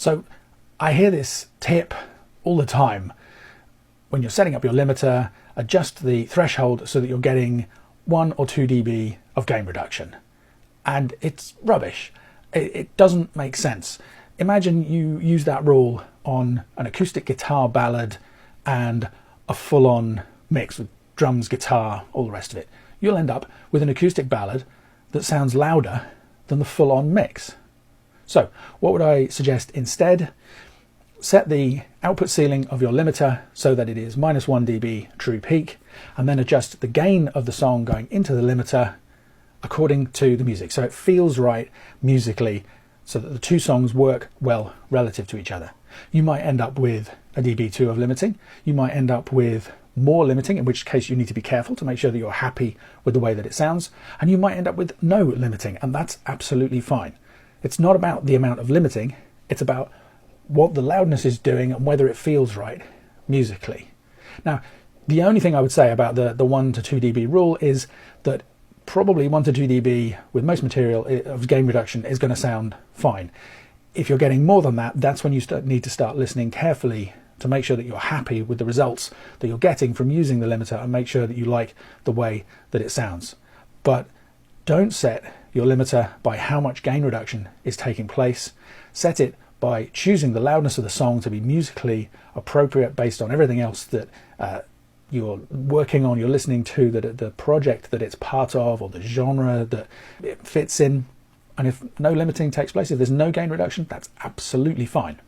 So I hear this tip all the time. When you're setting up your limiter, adjust the threshold so that you're getting 1 or 2 dB of gain reduction. And it's rubbish. It doesn't make sense. Imagine you use that rule on an acoustic guitar ballad and a full-on mix with drums, guitar, all the rest of it. You'll end up with an acoustic ballad that sounds louder than the full-on mix. So what would I suggest instead? Set the output ceiling of your limiter so that it is -1 dB true peak, and then adjust the gain of the song going into the limiter according to the music, so it feels right musically, so that the two songs work well relative to each other. You might end up with a dB2 of limiting, you might end up with more limiting, in which case you need to be careful to make sure that you're happy with the way that it sounds, and you might end up with no limiting, and that's absolutely fine. It's not about the amount of limiting, it's about what the loudness is doing and whether it feels right musically. Now, the only thing I would say about the 1 to 2 dB rule is that probably 1 to 2 dB with most material of gain reduction is going to sound fine. If you're getting more than that, that's when you need to start listening carefully to make sure that you're happy with the results that you're getting from using the limiter, and make sure that you like the way that it sounds. But don't set your limiter by how much gain reduction is taking place. Set it by choosing the loudness of the song to be musically appropriate based on everything else that you're working on, you're listening to, that the project that it's part of, or the genre that it fits in. And if no limiting takes place, if there's no gain reduction, that's absolutely fine.